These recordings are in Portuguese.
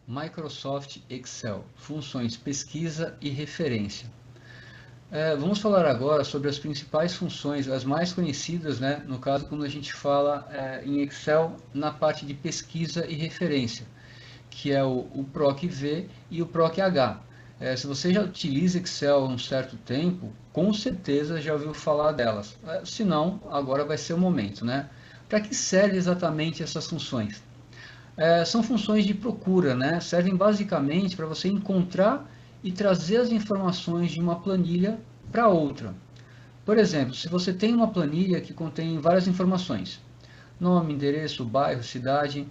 Microsoft Excel, funções pesquisa e referência. Vamos falar agora sobre as principais funções, as mais conhecidas, né? No caso, quando a gente fala em Excel, na parte de pesquisa e referência, que é o PROC-V e o PROC-H. Se você já utiliza Excel há um certo tempo, com certeza já ouviu falar delas. Se não, agora vai ser o momento, né? Para que servem exatamente essas funções? São funções de procura, né? Servem basicamente para você encontrar e trazer as informações de uma planilha para outra. Por exemplo, se você tem uma planilha que contém várias informações, nome, endereço, bairro, cidade,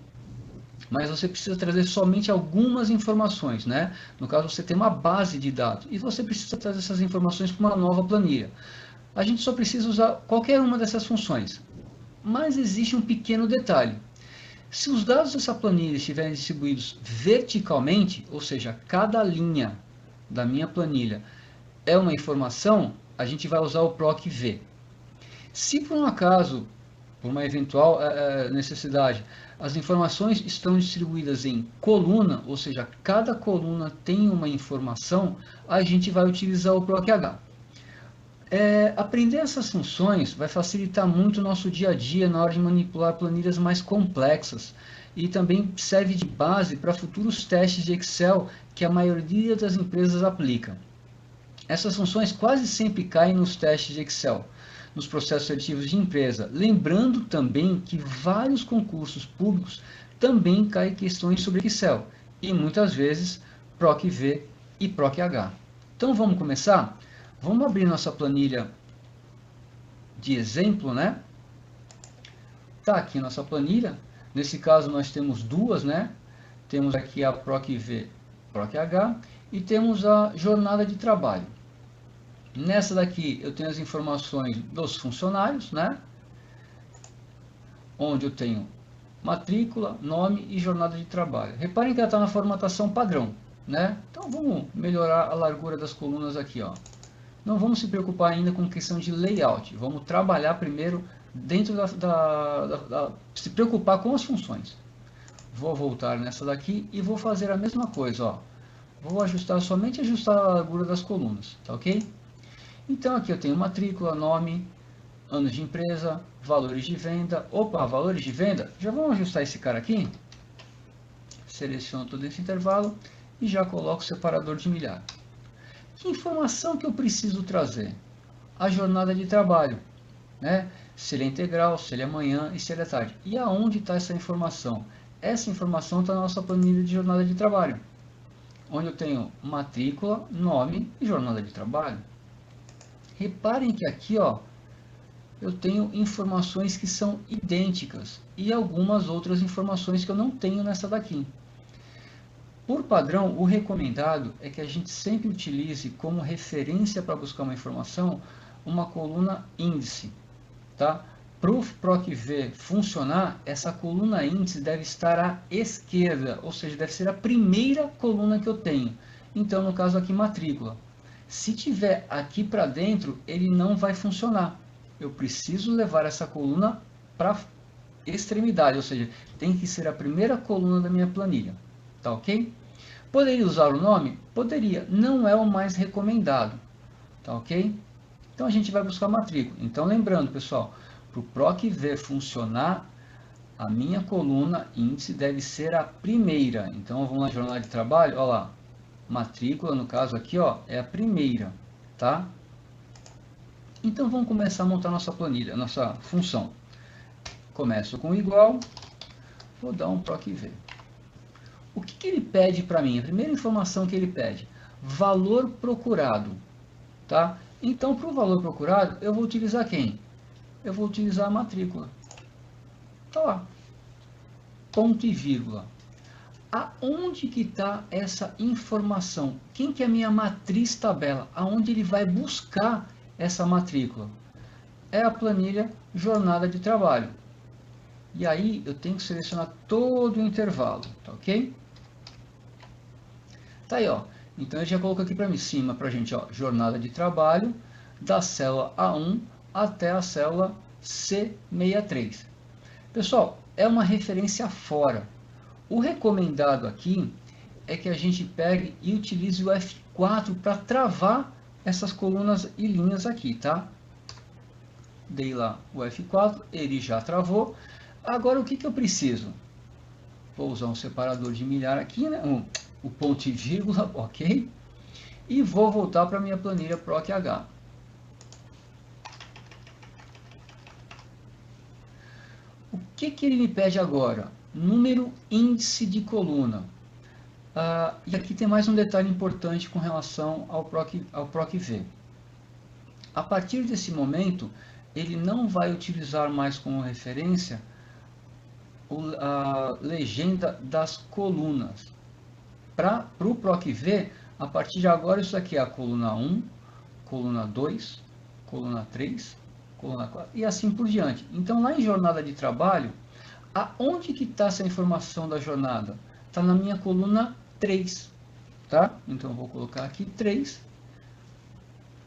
mas você precisa trazer somente algumas informações, né? No caso, você tem uma base de dados e você precisa trazer essas informações para uma nova planilha. A gente só precisa usar qualquer uma dessas funções, mas existe um pequeno detalhe. Se os dados dessa planilha estiverem distribuídos verticalmente, ou seja, cada linha da minha planilha é uma informação, a gente vai usar o PROC-V. Se por um acaso, por uma eventual necessidade, as informações estão distribuídas em coluna, ou seja, cada coluna tem uma informação, a gente vai utilizar o PROC-H. Aprender essas funções vai facilitar muito o nosso dia a dia na hora de manipular planilhas mais complexas e também serve de base para futuros testes de Excel que a maioria das empresas aplica. Essas funções quase sempre caem nos testes de Excel, nos processos seletivos de empresa, lembrando também que vários concursos públicos também caem questões sobre Excel e muitas vezes PROC-V e PROC-H. Então vamos começar? Vamos abrir nossa planilha de exemplo, né? Tá aqui nossa planilha. Nesse caso nós temos duas, né? Temos aqui a PROC-V, PROC-H e temos a jornada de trabalho. Nessa daqui eu tenho as informações dos funcionários, né? Onde eu tenho matrícula, nome e jornada de trabalho. Reparem que ela está na formatação padrão, né? Então vamos melhorar a largura das colunas aqui, ó. Não vamos se preocupar ainda com questão de layout. Vamos trabalhar primeiro dentro se preocupar com as funções. Vou voltar nessa daqui e vou fazer a mesma coisa, ó. Vou ajustar, somente ajustar a largura das colunas, tá ok? Então aqui eu tenho matrícula, nome, anos de empresa, valores de venda. Opa, valores de venda. Já vamos ajustar esse cara aqui. Seleciono todo esse intervalo e já coloco o separador de milhar. Que informação que eu preciso trazer? A jornada de trabalho, né? Se ele é integral, se ele é manhã e se ele é tarde. E aonde está essa informação? Essa informação está na nossa planilha de jornada de trabalho, onde eu tenho matrícula, nome e jornada de trabalho. Reparem que aqui, ó, eu tenho informações que são idênticas e algumas outras informações que eu não tenho nessa daqui. Por padrão, o recomendado é que a gente sempre utilize como referência para buscar uma informação uma coluna índice, tá? Para o PROC-V funcionar, essa coluna índice deve estar à esquerda, ou seja, deve ser a primeira coluna que eu tenho. Então, no caso aqui, matrícula. Se tiver aqui para dentro, ele não vai funcionar. Eu preciso levar essa coluna para a extremidade, ou seja, tem que ser a primeira coluna da minha planilha. Tá ok? Poderia usar o nome? Poderia. Não é o mais recomendado. Tá ok? Então a gente vai buscar matrícula. Então lembrando, pessoal, para o PROC-V funcionar, a minha coluna índice deve ser a primeira. Então vamos lá, jornada de trabalho, olha lá. Matrícula, no caso aqui, ó, é a primeira, tá? Então vamos começar a montar nossa planilha, nossa função. Começo com igual, vou dar um PROC-V. O que ele pede para mim? A primeira informação que ele pede, valor procurado, tá? Então, para o valor procurado, eu vou utilizar quem? Eu vou utilizar a matrícula. Tá lá. Ponto e vírgula. Aonde que está essa informação? Quem que é a minha matriz tabela? Aonde ele vai buscar essa matrícula? É a planilha jornada de trabalho. E aí eu tenho que selecionar todo o intervalo, tá ok? Tá aí, ó. Então eu já coloco aqui para cima para a gente, ó, jornada de trabalho da célula A1 até a célula C63. Pessoal, é uma referência fora. O recomendado aqui é que a gente pegue e utilize o F4 para travar essas colunas e linhas aqui, tá? Dei lá o F4, ele já travou. Agora o que eu preciso? Vou usar um separador de milhar aqui, né? O ponto e vírgula, ok? E vou voltar para a minha planilha PROC-H. O que ele me pede agora? Número índice de coluna. E aqui tem mais um detalhe importante com relação ao PROC-V. A partir desse momento, ele não vai utilizar mais como referência a legenda das colunas. Para o PROC-V, a partir de agora, isso aqui é a coluna 1, coluna 2, coluna 3, coluna 4 e assim por diante. Então, lá em jornada de trabalho, aonde que está essa informação da jornada? Está na minha coluna 3, tá? Então, eu vou colocar aqui 3,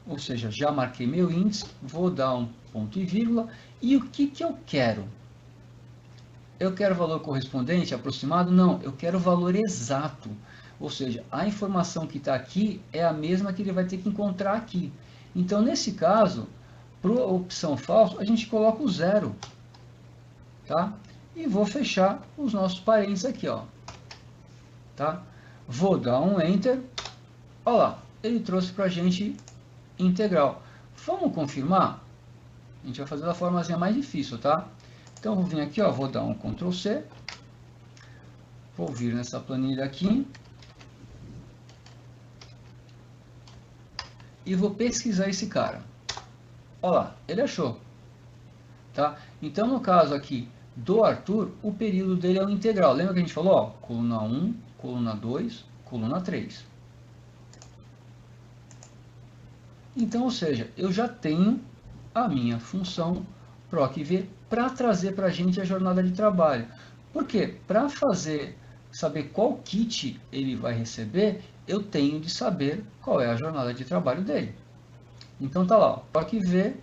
ou seja, já marquei meu índice, vou dar um ponto e vírgula, e o que eu quero? Eu quero valor correspondente, aproximado? Não, eu quero o valor exato. Ou seja, a informação que está aqui é a mesma que ele vai ter que encontrar aqui. Então, nesse caso, para a opção falso, a gente coloca o 0. Tá? E vou fechar os nossos parênteses aqui. Ó. Tá? Vou dar um Enter. Olha lá, ele trouxe para a gente integral. Vamos confirmar? A gente vai fazer da formazinha mais difícil, tá? Então, vou vir aqui, ó, vou dar um Ctrl C. Vou vir nessa planilha aqui. E vou pesquisar esse cara. Olha lá, ele achou. Tá? Então, no caso aqui do Arthur, o período dele é o integral. Lembra que a gente falou? Ó, coluna 1, coluna 2, coluna 3. Então, ou seja, eu já tenho a minha função PROC-V para trazer para a gente a jornada de trabalho. Por quê? Para saber qual kit ele vai receber, eu tenho de saber qual é a jornada de trabalho dele. Então tá lá, PROC-V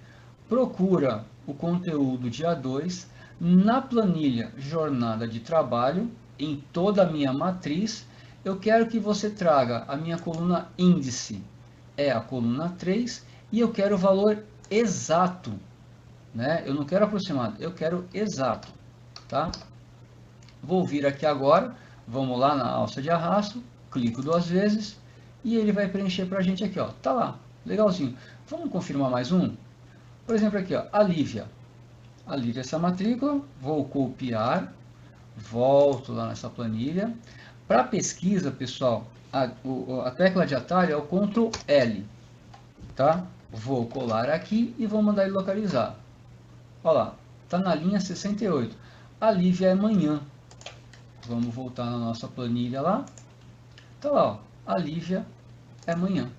procura o conteúdo dia 2 na planilha jornada de trabalho, em toda a minha matriz. Eu quero que você traga a minha coluna índice, é a coluna 3, e eu quero o valor exato, né? Eu não quero aproximado, eu quero exato, tá? Vou vir aqui agora, vamos lá na alça de arrasto, clico 2 vezes e ele vai preencher para a gente aqui, ó. Tá lá, legalzinho. Vamos confirmar mais um? Por exemplo aqui, ó, a Lívia. A Lívia, essa matrícula, vou copiar, volto lá nessa planilha. Para pesquisa, pessoal, a tecla de atalho é o Ctrl L, tá? Vou colar aqui e vou mandar ele localizar. Olha lá, tá na linha 68. A Lívia é amanhã. Vamos voltar na nossa planilha lá. Tá lá, ó, a Lívia é amanhã.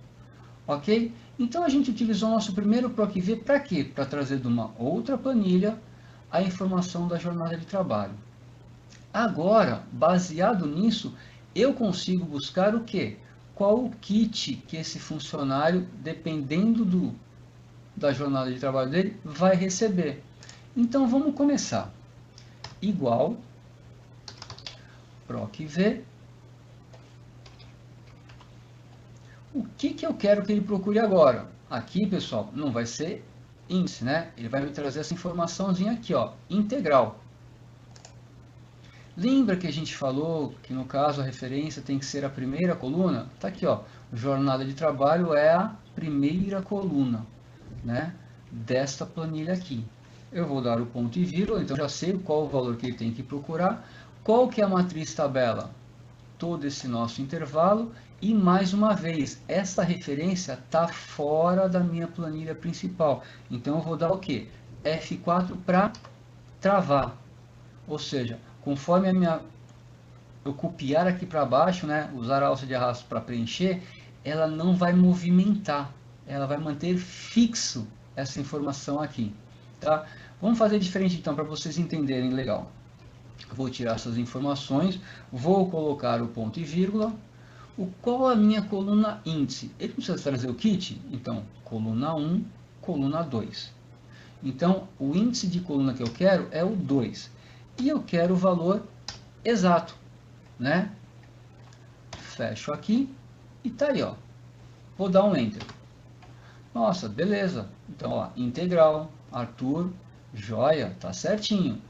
Ok? Então a gente utilizou o nosso primeiro PROC-V para quê? Para trazer de uma outra planilha a informação da jornada de trabalho. Agora, baseado nisso, eu consigo buscar o quê? Qual o kit que esse funcionário, dependendo da jornada de trabalho dele, vai receber. Então vamos começar. Igual PROC-V. O que eu quero que ele procure agora? Aqui, pessoal, não vai ser índice, né? Ele vai me trazer essa informaçãozinha aqui, ó, integral. Lembra que a gente falou que no caso a referência tem que ser a primeira coluna? Tá aqui, ó, jornada de trabalho é a primeira coluna, né? Desta planilha aqui. Eu vou dar o ponto e vírgula, então já sei qual o valor que ele tem que procurar. Qual que é a matriz tabela? Todo esse nosso intervalo. E mais uma vez, essa referência está fora da minha planilha principal. Então eu vou dar o quê? F4 para travar. Ou seja, conforme eu copiar aqui para baixo, né, usar a alça de arrasto para preencher, ela não vai movimentar. Ela vai manter fixo essa informação aqui. Tá? Vamos fazer diferente então, para vocês entenderem legal. Vou tirar essas informações, vou colocar o ponto e vírgula. Qual a minha coluna índice? Ele precisa trazer o kit? Então, coluna 1, coluna 2. Então, o índice de coluna que eu quero é o 2. E eu quero o valor exato, né? fecho aqui e tá aí, ó. Vou dar um Enter. Nossa, beleza. Então, ó, integral, Arthur, joia, tá certinho.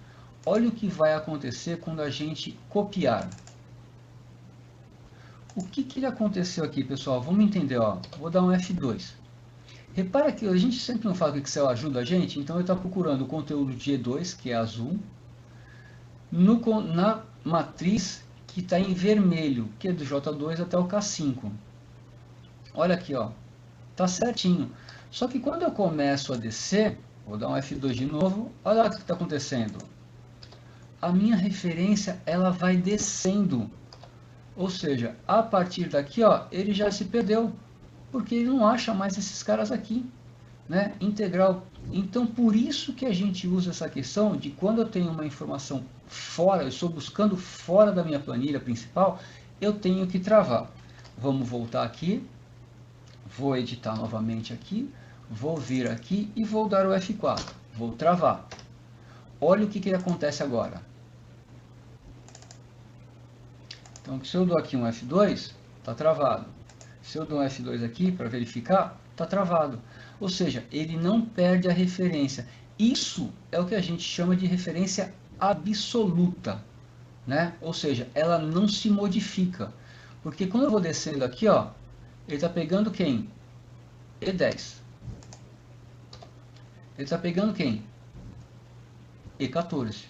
Olha o que vai acontecer quando a gente copiar. O que aconteceu aqui, pessoal? Vamos entender, ó. Vou dar um F2. Repara que a gente sempre não fala que o Excel ajuda a gente, então ele está procurando o conteúdo de E2, que é azul, na matriz que está em vermelho, que é do J2 até o K5. Olha aqui, ó. Tá certinho. Só que quando eu começo a descer, vou dar um F2 de novo, olha lá o que está acontecendo. A minha referência, ela vai descendo. Ou seja, a partir daqui, ó, ele já se perdeu, porque ele não acha mais esses caras aqui, né? Integral. Então, por isso que a gente usa essa questão de quando eu tenho uma informação fora, eu estou buscando fora da minha planilha principal, eu tenho que travar. Vamos voltar aqui, vou editar novamente aqui, vou vir aqui e vou dar o F4. Vou travar. Olha o que acontece agora. Então, se eu dou aqui um F2, está travado. Se eu dou um F2 aqui para verificar, está travado. Ou seja, ele não perde a referência. Isso é o que a gente chama de referência absoluta, né? Ou seja, ela não se modifica. Porque quando eu vou descendo aqui, ó, ele está pegando quem? E10. Ele está pegando quem? E14.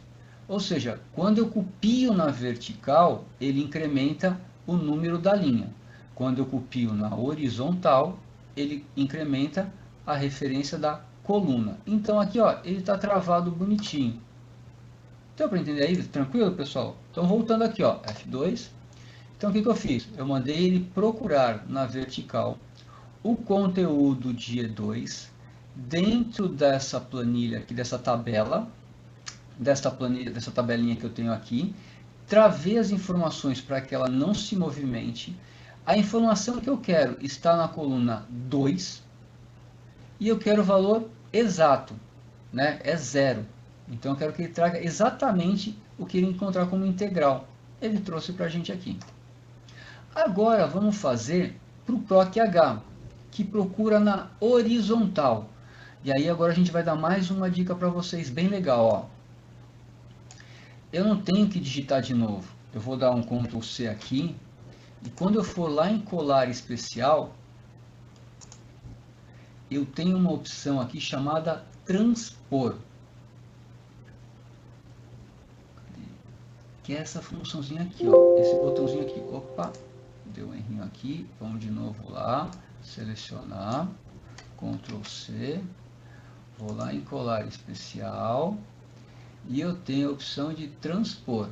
Ou seja, quando eu copio na vertical, ele incrementa o número da linha. Quando eu copio na horizontal, ele incrementa a referência da coluna. Então aqui, ó, ele está travado bonitinho. Deu para entender aí? Tranquilo, pessoal? Então voltando aqui, ó, F2. Então o que eu fiz? Eu mandei ele procurar na vertical o conteúdo de E2 dentro dessa planilha aqui, dessa tabela, dessa planilha, dessa tabelinha que eu tenho aqui, travei as informações para que ela não se movimente. A informação que eu quero está na coluna 2 e eu quero o valor exato, né? É 0. Então eu quero que ele traga exatamente o que ele encontrar como integral. Ele trouxe para a gente aqui. Agora vamos fazer para o PROC-H, que procura na horizontal. E aí agora a gente vai dar mais uma dica para vocês, bem legal, ó. Eu não tenho que digitar de novo. Eu vou dar um Ctrl C aqui. E quando eu for lá em colar especial, eu tenho uma opção aqui chamada transpor. Que é essa funçãozinha aqui, ó. Esse botãozinho aqui. Opa, deu um errinho aqui. Vamos de novo lá. Selecionar. Ctrl C. Vou lá em colar especial. E eu tenho a opção de transpor,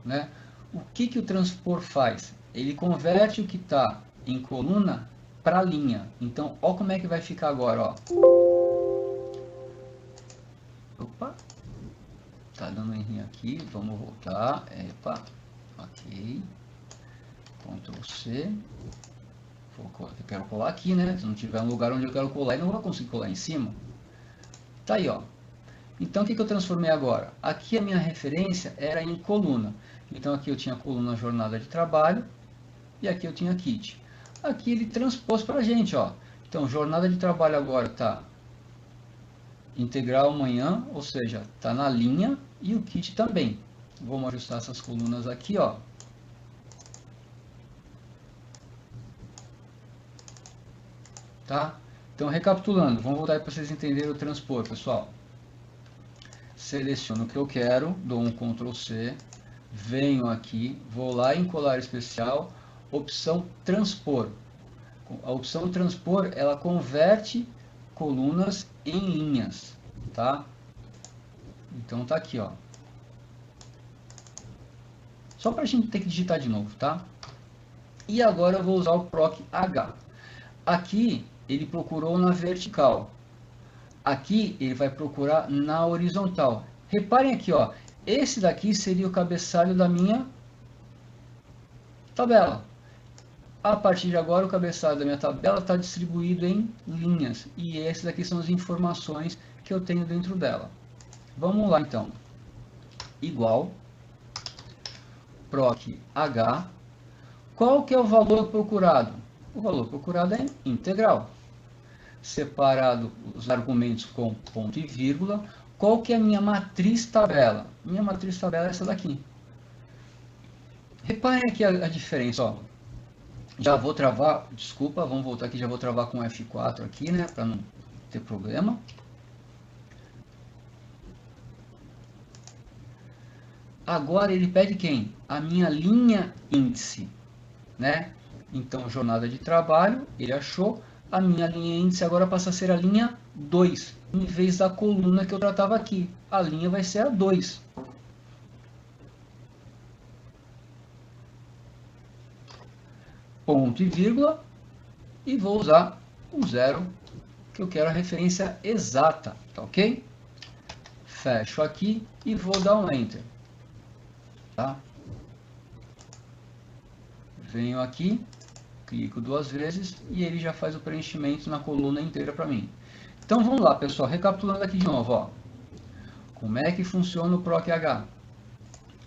né? O que o transpor faz? Ele converte o que está em coluna para linha. Então, ó como é que vai ficar agora, ó. Opa, tá dando um errinho aqui, vamos voltar. Epa, ok. Ctrl C. Eu quero colar aqui, né? Se não tiver um lugar onde eu quero colar, eu não vou conseguir colar em cima. Tá aí, ó. Então, o que eu transformei agora? Aqui a minha referência era em coluna. Então, aqui eu tinha a coluna jornada de trabalho e aqui eu tinha kit. Aqui ele transpôs para a gente, ó. Então, jornada de trabalho agora está integral amanhã, ou seja, está na linha e o kit também. Vamos ajustar essas colunas aqui, ó. Tá? Então, recapitulando, vamos voltar para vocês entenderem o transpor, pessoal. Seleciono o que eu quero, dou um Ctrl C, venho aqui, vou lá em colar especial, opção transpor. A opção transpor, ela converte colunas em linhas, tá? Então tá aqui, ó. Só para a gente ter que digitar de novo, tá? E agora eu vou usar o PROC-H. Aqui ele procurou na vertical. Aqui ele vai procurar na horizontal. Reparem aqui, ó. Esse daqui seria o cabeçalho da minha tabela. A partir de agora, o cabeçalho da minha tabela está distribuído em linhas. E essas daqui são as informações que eu tenho dentro dela. Vamos lá, então. Igual PROC-H. Qual que é o valor procurado? O valor procurado é integral. Separado os argumentos com ponto e vírgula. Qual que é a minha matriz tabela? Minha matriz tabela é essa daqui. Reparem aqui a diferença, ó. Já vou travar, desculpa, vamos voltar aqui, já vou travar com F4 aqui, né, para não ter problema. Agora ele pede quem? A minha linha índice, né? Então, jornada de trabalho, ele achou. A minha linha índice agora passa a ser a linha 2, em vez da coluna que eu tratava aqui. A linha vai ser a 2. Ponto e vírgula, e vou usar o zero, que eu quero a referência exata, tá ok? Fecho aqui e vou dar um Enter. Tá? Venho aqui, clico 2 vezes e ele já faz o preenchimento na coluna inteira para mim. Então vamos lá, pessoal, recapitulando aqui de novo, ó. Como é que funciona o PROC-H?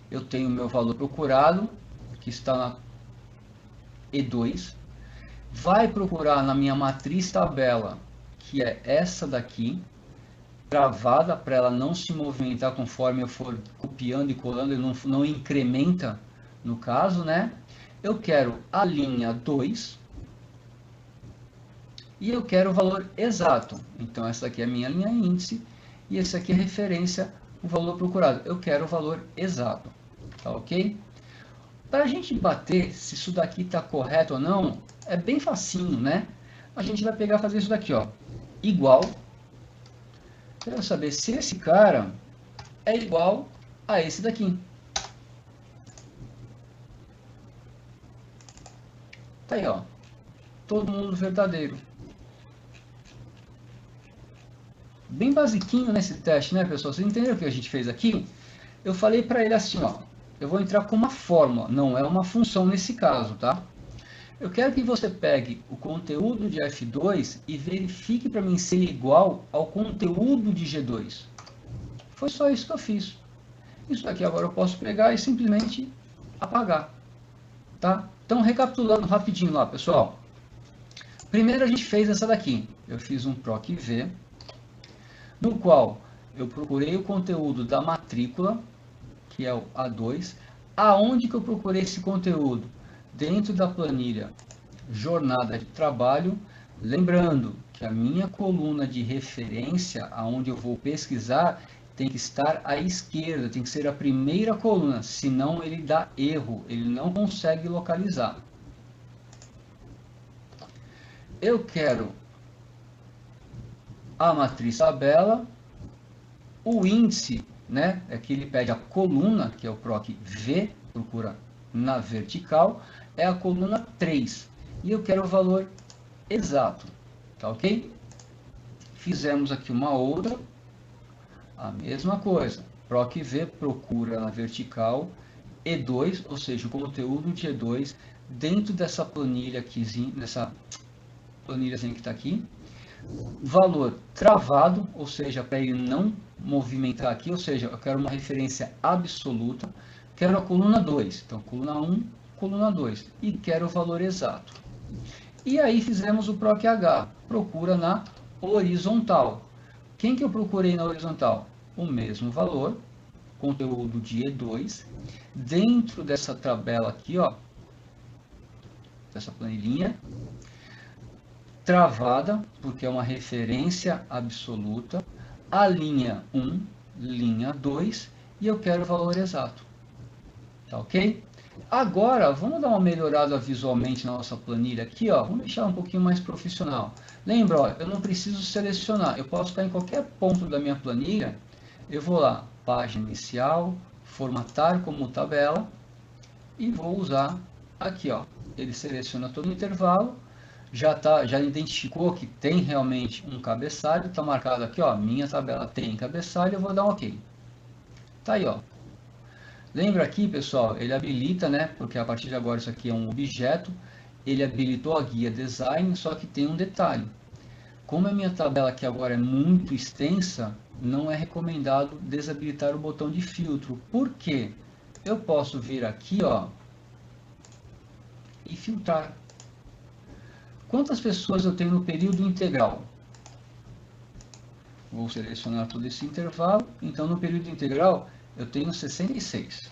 Eu tenho o meu valor procurado, que está na E2, vai procurar na minha matriz tabela, que é essa daqui, travada para ela não se movimentar conforme eu for copiando e colando, ele não incrementa no caso, né? Eu quero a linha 2 e eu quero o valor exato. Então essa aqui é a minha linha índice e esse aqui é referência, o valor procurado. Eu quero o valor exato, tá ok? Para a gente bater se isso daqui está correto ou não, é bem facinho, né? A gente vai pegar e fazer isso daqui, ó. Igual. Quero saber se esse cara é igual a esse daqui. Tá aí, ó. Todo mundo verdadeiro. Bem basiquinho nesse teste, né, pessoal? Vocês entenderam o que a gente fez aqui? Eu falei para ele assim, ó. Eu vou entrar com uma fórmula, não é uma função nesse caso, tá? Eu quero que você pegue o conteúdo de F2 e verifique para mim se ele é igual ao conteúdo de G2. Foi só isso que eu fiz. Isso aqui agora eu posso pegar e simplesmente apagar. Tá? Então, recapitulando rapidinho lá, pessoal. Primeiro a gente fez essa daqui. Eu fiz um PROC-V, no qual eu procurei o conteúdo da matrícula, que é o A2. Aonde que eu procurei esse conteúdo? Dentro da planilha jornada de trabalho. Lembrando que a minha coluna de referência, aonde eu vou pesquisar, tem que estar à esquerda, tem que ser a primeira coluna, senão ele dá erro, ele não consegue localizar. Eu quero a matriz tabela, o índice, né? Aqui ele pede a coluna, que é o PROC-V, procura na vertical, é a coluna 3. E eu quero o valor exato, tá ok? Fizemos aqui uma outra, a mesma coisa. PROC-V procura na vertical E2, ou seja, o conteúdo de E2 dentro dessa planilha aqui, nessa planilhazinha que está aqui. Valor travado, ou seja, para ele não movimentar aqui, ou seja, eu quero uma referência absoluta. Quero a coluna 2, então coluna 1, coluna 2, e quero o valor exato. E aí fizemos o PROC-H, procura na horizontal. Quem que eu procurei na horizontal? O mesmo valor, conteúdo de E2, dentro dessa tabela aqui, ó, dessa planilhinha, travada, porque é uma referência absoluta, a linha 1, linha 2, e eu quero o valor exato. Tá ok? Agora, vamos dar uma melhorada visualmente na nossa planilha aqui, ó. Vamos deixar um pouquinho mais profissional. Lembra, ó, eu não preciso selecionar, eu posso estar em qualquer ponto da minha planilha. Eu vou lá, página inicial, formatar como tabela, e vou usar aqui, ó. Ele seleciona todo o intervalo, já identificou que tem realmente um cabeçalho, está marcado aqui, ó, minha tabela tem cabeçalho, eu vou dar um OK. Tá aí, ó. Lembra aqui, pessoal, ele habilita, né, porque a partir de agora isso aqui é um objeto, ele habilitou a guia design, só que tem um detalhe. Como a minha tabela aqui agora é muito extensa, não é recomendado desabilitar o botão de filtro. Por quê? Eu posso vir aqui, ó, e filtrar. Quantas pessoas eu tenho no período integral? Vou selecionar todo esse intervalo. Então, no período integral, eu tenho 66.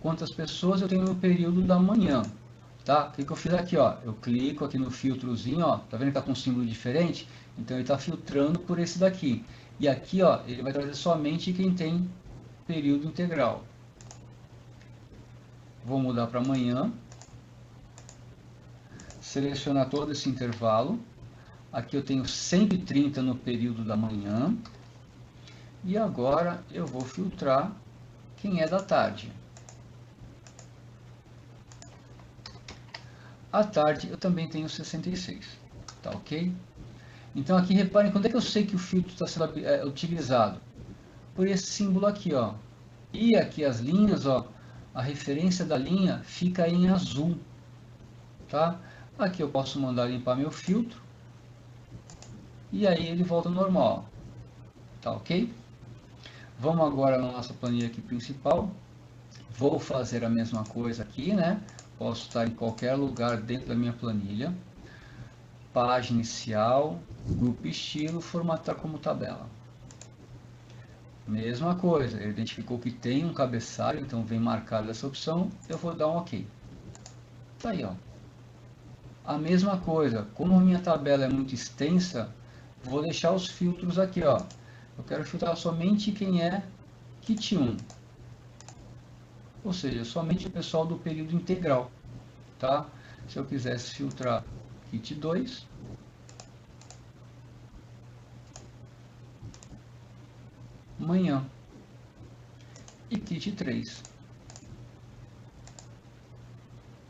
Quantas pessoas eu tenho no período da manhã? Tá? O que eu fiz aqui? Ó? Eu clico aqui no filtrozinho, ó. Tá vendo que está com um símbolo diferente? Então, ele está filtrando por esse daqui. E aqui, ó, ele vai trazer somente quem tem período integral. Vou mudar para amanhã. Selecionar todo esse intervalo. Aqui eu tenho 130 no período da manhã. E agora eu vou filtrar quem é da tarde. À tarde eu também tenho 66. Tá ok? Então aqui reparem, quando é que eu sei que o filtro está sendo utilizado? Por esse símbolo aqui, ó. E aqui as linhas, ó, a referência da linha fica em azul. Tá? Aqui eu posso mandar limpar meu filtro. E aí ele volta ao normal. Tá ok? Vamos agora na nossa planilha aqui principal. Vou fazer a mesma coisa aqui, né? Posso estar em qualquer lugar dentro da minha planilha. Página inicial, grupo estilo, formatar como tabela. Mesma coisa, ele identificou que tem um cabeçalho, então vem marcada essa opção, eu vou dar um OK. Tá aí, ó. A mesma coisa, como a minha tabela é muito extensa, vou deixar os filtros aqui, ó. Eu quero filtrar somente quem é Kit 1. Ou seja, somente o pessoal do período integral, tá? Se eu quisesse filtrar Kit 2, manhã, e Kit 3,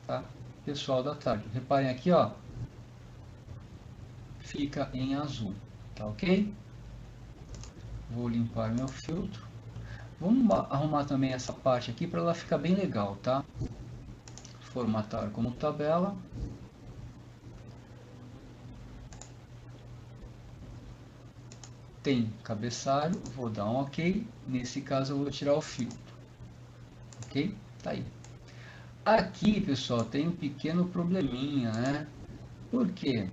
tá? Pessoal da tarde. Reparem aqui, ó, fica em azul, tá ok? Vou limpar meu filtro. Vamos arrumar também essa parte aqui para ela ficar bem legal, tá? Formatar como tabela. Tem cabeçalho, vou dar um OK. Nesse caso eu vou tirar o filtro. Ok? Tá aí. Aqui, pessoal, tem um pequeno probleminha, né? Por quê?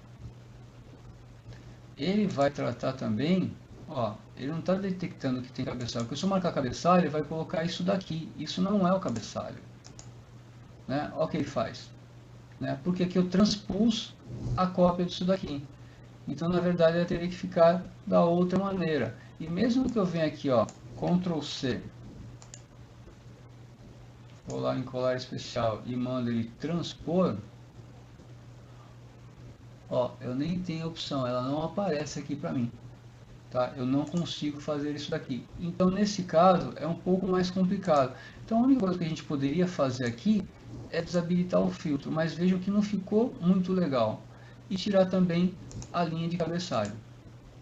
Ele vai tratar também, ó, ele não está detectando que tem cabeçalho. Porque se eu marcar cabeçalho, ele vai colocar isso daqui. Isso não é o cabeçalho. Né? Olha o que ele faz. Né? Porque aqui eu transpus a cópia disso daqui. Então, na verdade, ela teria que ficar da outra maneira. E mesmo que eu venha aqui, ó, Ctrl C, vou lá em colar especial e mando ele transpor, ó, eu nem tenho opção, ela não aparece aqui para mim. Tá? Eu não consigo fazer isso daqui. Então, nesse caso, é um pouco mais complicado. Então, a única coisa que a gente poderia fazer aqui é desabilitar o filtro, mas vejam que não ficou muito legal. E tirar também a linha de cabeçalho.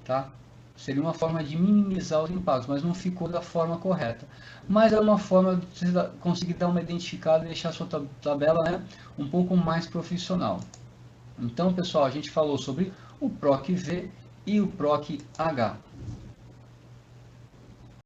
Tá? Seria uma forma de minimizar os impactos, mas não ficou da forma correta. Mas é uma forma de você conseguir dar uma identificada e deixar a sua tabela, né, um pouco mais profissional. Então, pessoal, a gente falou sobre o PROC V e o PROC H.